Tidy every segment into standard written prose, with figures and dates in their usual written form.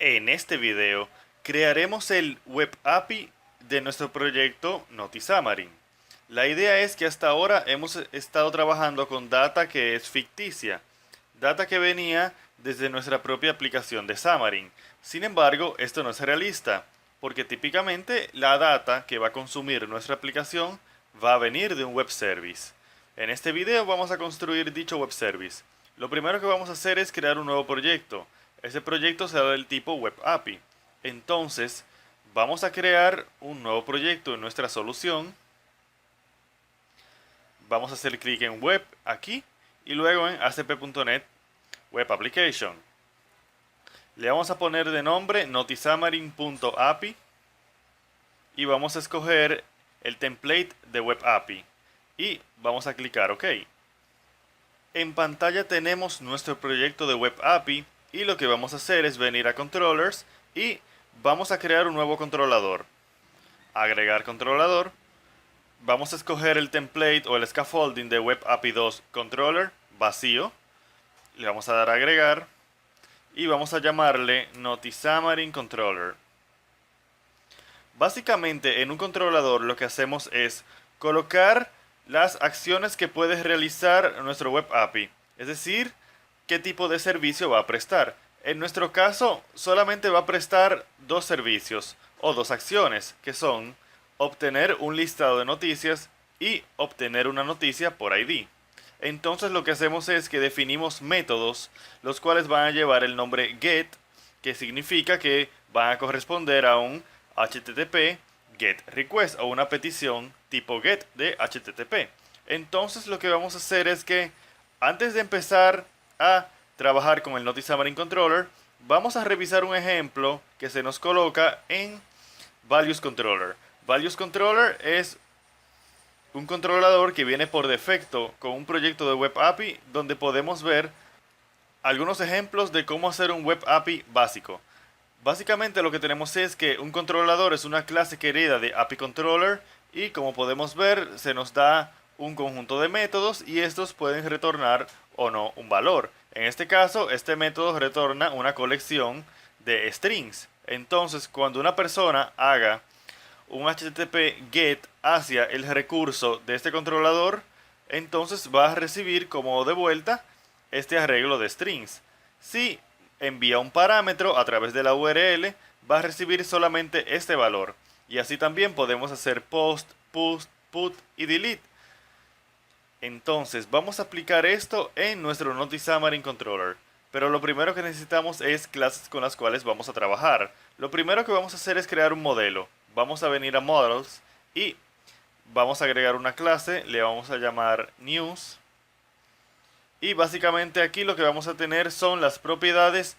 En este video crearemos el Web API de nuestro proyecto Notixamarin. La idea es que hasta ahora hemos estado trabajando con data que es ficticia, data que venía desde nuestra propia aplicación de Xamarin. Sin embargo, esto no es realista, porque típicamente la data que va a consumir nuestra aplicación va a venir de un web service. En este video vamos a construir dicho web service. Lo primero que vamos a hacer es crear un nuevo proyecto. Ese proyecto será del tipo Web API. Entonces, vamos a crear un nuevo proyecto en nuestra solución. Vamos a hacer clic en Web aquí y luego en ASP.NET Web Application. Le vamos a poner de nombre notixamarin.api y vamos a escoger el template de Web API y vamos a clicar OK. En pantalla tenemos nuestro proyecto de Web API y lo que vamos a hacer es venir a Controllers y vamos a crear un nuevo controlador. Agregar controlador. Vamos a escoger el template o el scaffolding de Web API 2 Controller vacío. Le vamos a dar a agregar y vamos a llamarle Notixamarin Controller. Básicamente en un controlador lo que hacemos es colocar las acciones que puede realizar nuestro Web API, es decir, qué tipo de servicio va a prestar. En nuestro caso solamente va a prestar dos servicios o dos acciones, que son obtener un listado de noticias y obtener una noticia por ID. Entonces lo que hacemos es que definimos métodos, los cuales van a llevar el nombre get, que significa que van a corresponder a un HTTP GET request o una petición tipo GET de HTTP. Entonces lo que vamos a hacer es que antes de empezar a trabajar con el Notixamarin Controller, vamos a revisar un ejemplo que se nos coloca en Values Controller. Values Controller es un controlador que viene por defecto con un proyecto de Web API donde podemos ver algunos ejemplos de cómo hacer un Web API básico. Básicamente lo que tenemos es que un controlador es una clase que hereda de API Controller y como podemos ver se nos da un conjunto de métodos y estos pueden retornar o no un valor. En este caso este método retorna una colección de strings. Entonces cuando una persona haga un HTTP GET hacia el recurso de este controlador, entonces va a recibir como de vuelta este arreglo de strings. Si envía un parámetro a través de la URL, va a recibir solamente este valor. Y así también podemos hacer post, push, put y delete. Entonces vamos a aplicar esto en nuestro Notixamarin Controller. Pero lo primero que necesitamos es clases con las cuales vamos a trabajar. Lo primero que vamos a hacer es crear un modelo. Vamos a venir a Models y vamos a agregar una clase, le vamos a llamar News. Y básicamente aquí lo que vamos a tener son las propiedades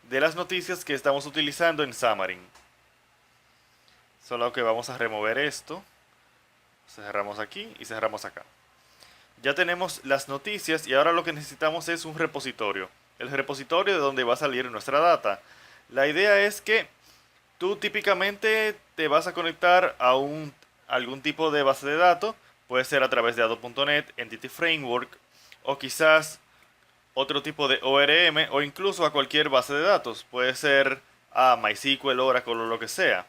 de las noticias que estamos utilizando en Xamarin. Solo que vamos a remover esto. Cerramos aquí y cerramos acá. Ya tenemos las noticias y ahora lo que necesitamos es un repositorio. El repositorio de donde va a salir nuestra data. La idea es que tú típicamente te vas a conectar a algún tipo de base de datos. Puede ser a través de Adobe.NET, Entity Framework o quizás otro tipo de ORM o incluso a cualquier base de datos. Puede ser a MySQL, Oracle o lo que sea.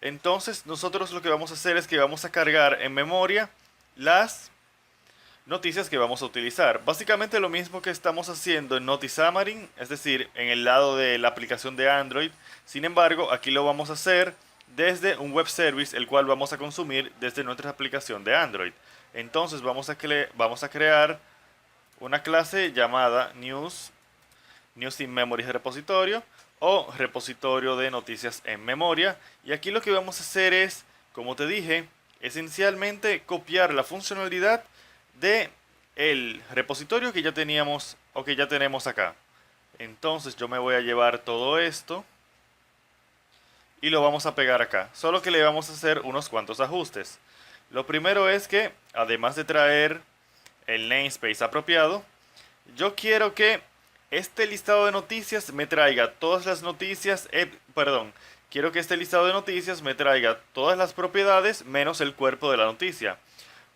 Entonces nosotros lo que vamos a hacer es que vamos a cargar en memoria las noticias que vamos a utilizar. Básicamente lo mismo que estamos haciendo en Notixamarin, es decir, en el lado de la aplicación de Android. Sin embargo, aquí lo vamos a hacer desde un web service, el cual vamos a consumir desde nuestra aplicación de Android. Entonces vamos a crear una clase llamada News in Memory Repositorio o repositorio de noticias en memoria. Y aquí lo que vamos a hacer es, como te dije, esencialmente copiar la funcionalidad de el repositorio que ya teníamos o que ya tenemos acá. Entonces yo me voy a llevar todo esto y lo vamos a pegar acá. Solo que le vamos a hacer unos cuantos ajustes. Lo primero es que, además de traer el namespace apropiado, yo quiero que este listado de noticias me traiga todas las noticias, quiero que este listado de noticias me traiga todas las propiedades menos el cuerpo de la noticia.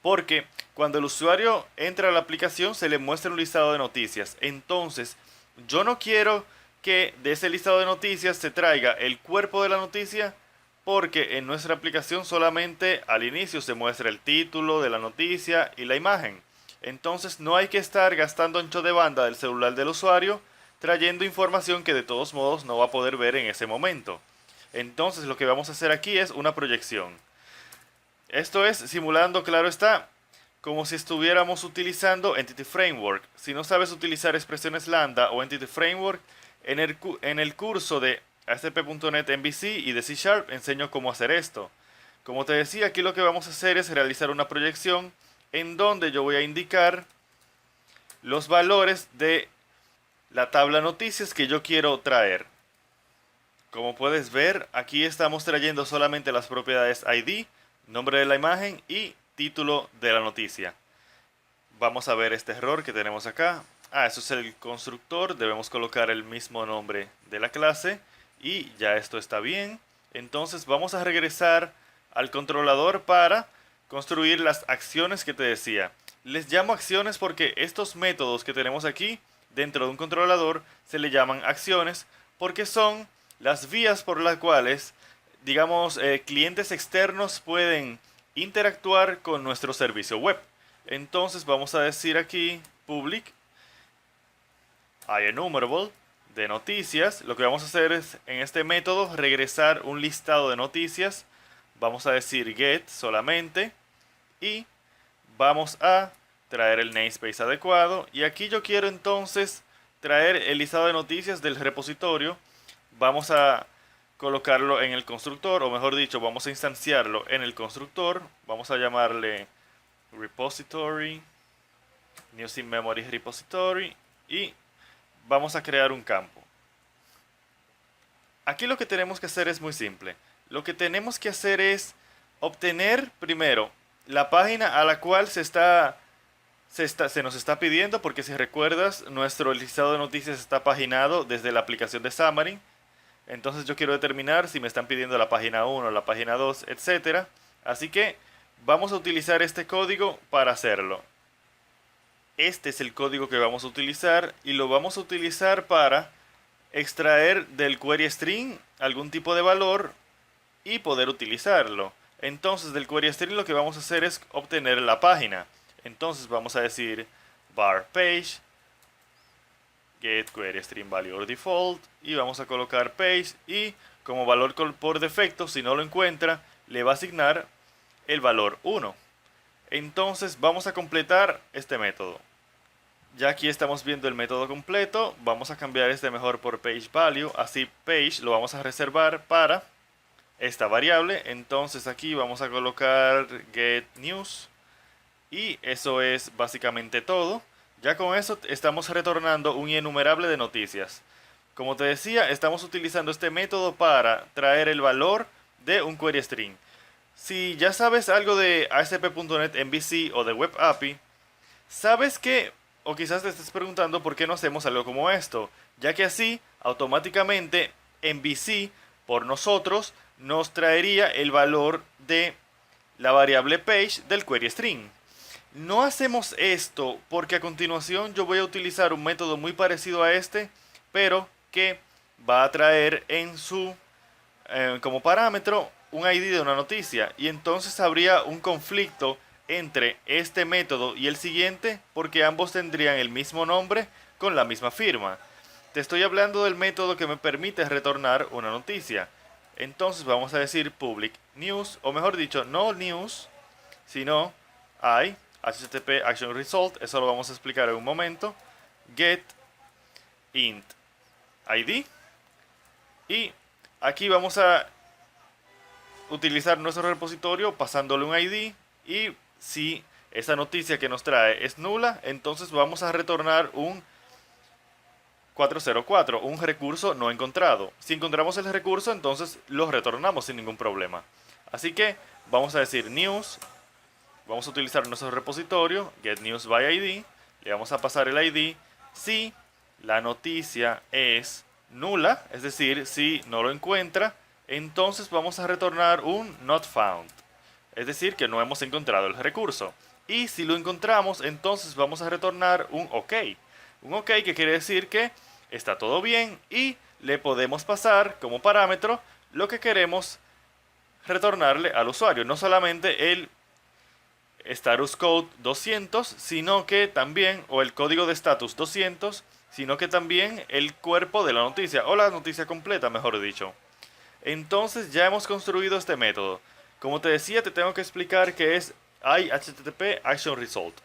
Porque cuando el usuario entra a la aplicación se le muestra un listado de noticias. Entonces, yo no quiero que de ese listado de noticias se traiga el cuerpo de la noticia, porque en nuestra aplicación solamente al inicio se muestra el título de la noticia y la imagen. Entonces no hay que estar gastando ancho de banda del celular del usuario trayendo información que de todos modos no va a poder ver en ese momento. Entonces lo que vamos a hacer aquí es una proyección. Esto es simulando, claro está, como si estuviéramos utilizando Entity Framework. Si no sabes utilizar expresiones lambda o Entity Framework, en el curso de ASP.NET MVC y de C# enseño cómo hacer esto. Como te decía, aquí lo que vamos a hacer es realizar una proyección en donde yo voy a indicar los valores de la tabla noticias que yo quiero traer. Como puedes ver, aquí estamos trayendo solamente las propiedades ID, nombre de la imagen y título de la noticia. Vamos a ver este error que tenemos acá. Eso es el constructor, debemos colocar el mismo nombre de la clase y ya esto está bien. Entonces vamos a regresar al controlador para construir las acciones que te decía. Les llamo acciones porque estos métodos que tenemos aquí dentro de un controlador se le llaman acciones porque son las vías por las cuales, digamos, clientes externos pueden interactuar con nuestro servicio web. Entonces vamos a decir aquí public IEnumerable de noticias. Lo que vamos a hacer es en este método regresar un listado de noticias. Vamos a decir get solamente y vamos a traer el namespace adecuado. Y aquí yo quiero entonces traer el listado de noticias del repositorio. Vamos a colocarlo en el constructor, o mejor dicho, vamos a instanciarlo en el constructor. Vamos a llamarle repository, news in memory repository, y vamos a crear un campo. Aquí lo que tenemos que hacer es muy simple. Lo que tenemos que hacer es obtener primero la página a la cual se nos está pidiendo, porque si recuerdas, nuestro listado de noticias está paginado desde la aplicación de Xamarin. Entonces yo quiero determinar si me están pidiendo la página 1, la página 2, etc. Así que vamos a utilizar este código para hacerlo. Este es el código que vamos a utilizar y lo vamos a utilizar para extraer del query string algún tipo de valor y poder utilizarlo. Entonces del query string lo que vamos a hacer es obtener la página. Entonces vamos a decir var page get query string value or default y vamos a colocar page y como valor por defecto, si no lo encuentra, le va a asignar el valor 1. Entonces vamos a completar este método. Ya aquí estamos viendo el método completo. Vamos a cambiar este mejor por page value. Así page lo vamos a reservar para esta variable. Entonces aquí vamos a colocar get news. Y eso es básicamente todo. Ya con eso estamos retornando un enumerable de noticias. Como te decía, estamos utilizando este método para traer el valor de un query string. Si ya sabes algo de ASP.NET MVC o de Web API, sabes que, o quizás te estés preguntando por qué no hacemos algo como esto, ya que así automáticamente MVC por nosotros nos traería el valor de la variable page del query string. No hacemos esto porque a continuación yo voy a utilizar un método muy parecido a este, pero que va a traer en su como parámetro un ID de una noticia, y entonces habría un conflicto entre este método y el siguiente porque ambos tendrían el mismo nombre con la misma firma. Te estoy hablando del método que me permite retornar una noticia. Entonces vamos a decir public news, o mejor dicho, no news, sino I HTTP action result, eso lo vamos a explicar en un momento. Get int ID. Y aquí vamos a utilizar nuestro repositorio pasándole un ID. Y si esa noticia que nos trae es nula, entonces vamos a retornar un 404, un recurso no encontrado. Si encontramos el recurso, entonces lo retornamos sin ningún problema. Así que vamos a decir news. Vamos a utilizar nuestro repositorio, getNewsById, le vamos a pasar el ID si la noticia es nula, es decir, si no lo encuentra, entonces vamos a retornar un NotFound, es decir, que no hemos encontrado el recurso. Y si lo encontramos, entonces vamos a retornar un OK. Un OK que quiere decir que está todo bien y le podemos pasar como parámetro lo que queremos retornarle al usuario. No solamente el status code 200, sino que también, o el código de status 200, sino que también el cuerpo de la noticia, o la noticia completa, mejor dicho. Entonces ya hemos construido este método. Como te decía, te tengo que explicar qué es HTTP Action Result.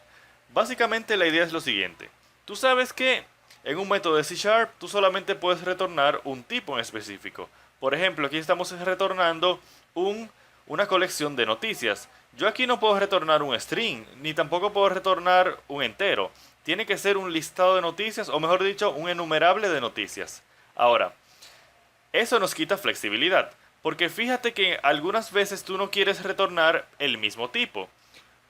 Básicamente la idea es lo siguiente. Tú sabes que en un método de C# tú solamente puedes retornar un tipo en específico. Por ejemplo, aquí estamos retornando una colección de noticias. Yo aquí no puedo retornar un string, ni tampoco puedo retornar un entero. Tiene que ser un listado de noticias, o mejor dicho, un enumerable de noticias. Ahora, eso nos quita flexibilidad, porque fíjate que algunas veces tú no quieres retornar el mismo tipo.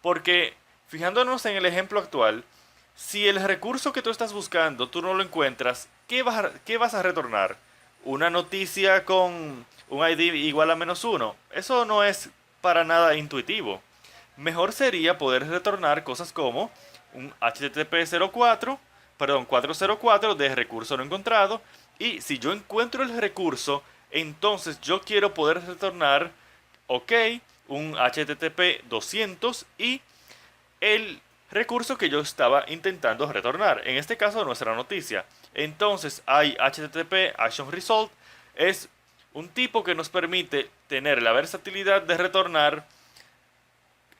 Porque, fijándonos en el ejemplo actual, si el recurso que tú estás buscando tú no lo encuentras, qué vas a retornar? ¿Una noticia con un ID igual a -1? Eso no es para nada intuitivo. Mejor sería poder retornar cosas como un HTTP 404 de recurso no encontrado. Y si yo encuentro el recurso, entonces yo quiero poder retornar, ok, un HTTP 200 y el recurso que yo estaba intentando retornar. En este caso, nuestra noticia. Entonces, hay HTTP Action Result. Es un tipo que nos permite tener la versatilidad de retornar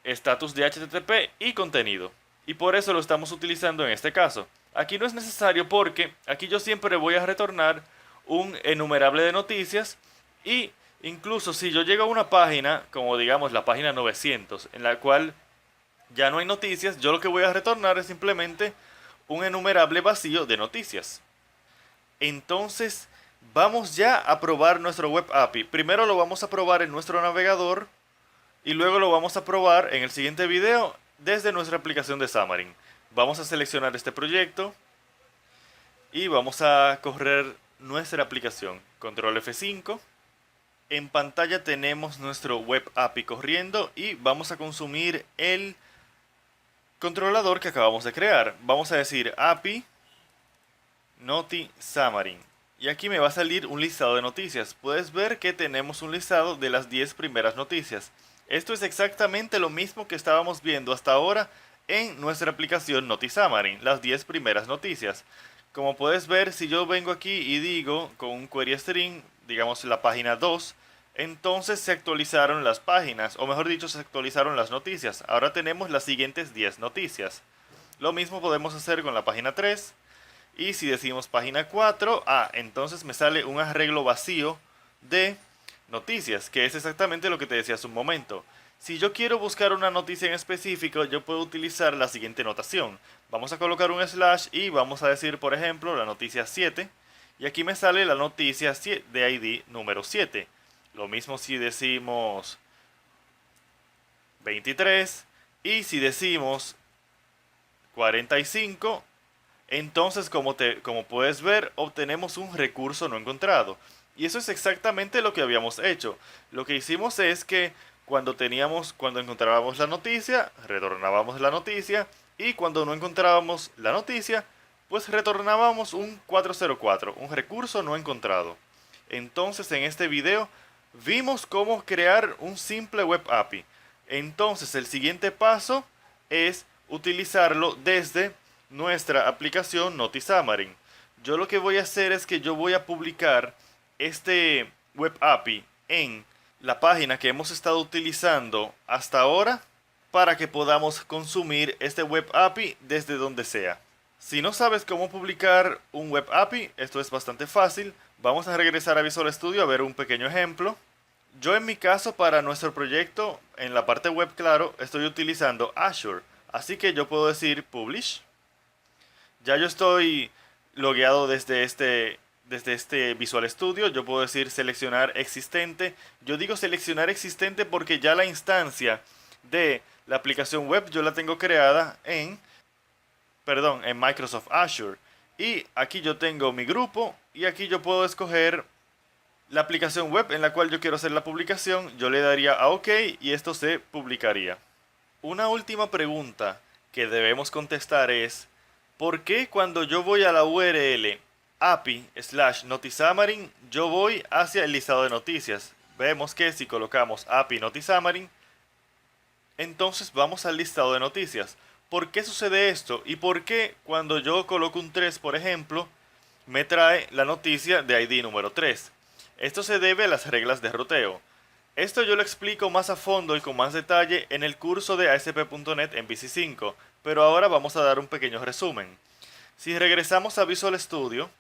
estatus de HTTP y contenido. Y por eso lo estamos utilizando en este caso. Aquí no es necesario porque aquí yo siempre voy a retornar un enumerable de noticias y incluso si yo llego a una página, como digamos la página 900, en la cual ya no hay noticias, yo lo que voy a retornar es simplemente un enumerable vacío de noticias. Entonces, vamos ya a probar nuestro Web API. Primero lo vamos a probar en nuestro navegador y luego lo vamos a probar en el siguiente video desde nuestra aplicación de Xamarin. Vamos a seleccionar este proyecto y vamos a correr nuestra aplicación. Control F5. En pantalla tenemos nuestro Web API corriendo y vamos a consumir el controlador que acabamos de crear. Vamos a decir API Noti Xamarin. Y aquí me va a salir un listado de noticias. Puedes ver que tenemos un listado de las 10 primeras noticias. Esto es exactamente lo mismo que estábamos viendo hasta ahora en nuestra aplicación Noti Xamarin, las 10 primeras noticias. Como puedes ver, si yo vengo aquí y digo con un query string, digamos la página 2, entonces se actualizaron las páginas, o mejor dicho, se actualizaron las noticias. Ahora tenemos las siguientes 10 noticias. Lo mismo podemos hacer con la página 3. Y si decimos página 4, entonces me sale un arreglo vacío de noticias, que es exactamente lo que te decía hace un momento. Si yo quiero buscar una noticia en específico, yo puedo utilizar la siguiente notación. Vamos a colocar un slash y vamos a decir, por ejemplo, la noticia 7. Y aquí me sale la noticia de ID número 7. Lo mismo si decimos 23. Y si decimos 45, entonces como puedes ver, obtenemos un recurso no encontrado. Y eso es exactamente lo que habíamos hecho. Lo que hicimos es que cuando encontrábamos la noticia, retornábamos la noticia. Y cuando no encontrábamos la noticia, pues retornábamos un 404, un recurso no encontrado. Entonces en este video vimos cómo crear un simple Web API. Entonces el siguiente paso es utilizarlo desde nuestra aplicación Noti Xamarin. Yo lo que voy a hacer es que yo voy a publicar este Web API en la página que hemos estado utilizando hasta ahora para que podamos consumir este Web API desde donde sea. Si no sabes cómo publicar un Web API, esto es bastante fácil. Vamos a regresar a Visual Studio a ver un pequeño ejemplo. Yo en mi caso para nuestro proyecto, en la parte web claro, estoy utilizando Azure. Así que yo puedo decir Publish. Ya yo estoy logueado desde este Visual Studio. Yo puedo decir seleccionar existente. Yo digo seleccionar existente porque ya la instancia de la aplicación web yo la tengo creada en Microsoft Azure. Y aquí yo tengo mi grupo y aquí yo puedo escoger la aplicación web en la cual yo quiero hacer la publicación. Yo le daría a OK y esto se publicaría. Una última pregunta que debemos contestar es: ¿por qué cuando yo voy a la URL API/NotiXamarin, yo voy hacia el listado de noticias. Vemos que si colocamos API NotiXamarin, entonces vamos al listado de noticias. ¿Por qué sucede esto? ¿Y por qué cuando yo coloco un 3, por ejemplo, me trae la noticia de ID número 3? Esto se debe a las reglas de ruteo. Esto yo lo explico más a fondo y con más detalle en el curso de ASP.NET MVC 5, pero ahora vamos a dar un pequeño resumen. Si regresamos a Visual Studio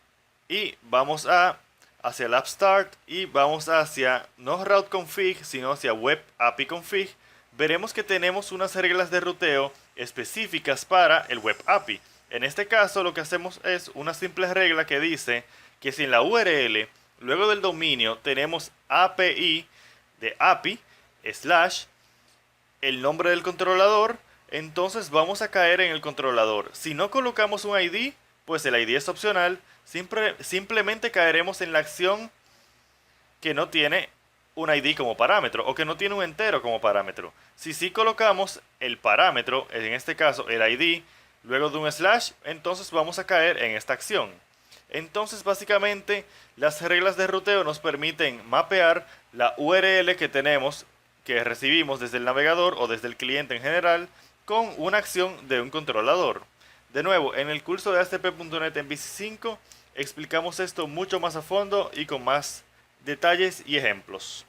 y vamos hacia el App Start y vamos hacia no Route Config, sino hacia Web API Config, veremos que tenemos unas reglas de ruteo específicas para el Web API. En este caso lo que hacemos es una simple regla que dice que si en la URL, luego del dominio, tenemos API de API / el nombre del controlador, entonces vamos a caer en el controlador. Si no colocamos un ID, pues el ID es opcional, simplemente caeremos en la acción que no tiene un ID como parámetro o que no tiene un entero como parámetro. Si sí colocamos el parámetro, en este caso el ID, luego de un /, entonces vamos a caer en esta acción. Entonces básicamente las reglas de ruteo nos permiten mapear la URL que tenemos, que recibimos desde el navegador o desde el cliente en general, con una acción de un controlador. De nuevo, en el curso de ASP.NET MVC 5 explicamos esto mucho más a fondo y con más detalles y ejemplos.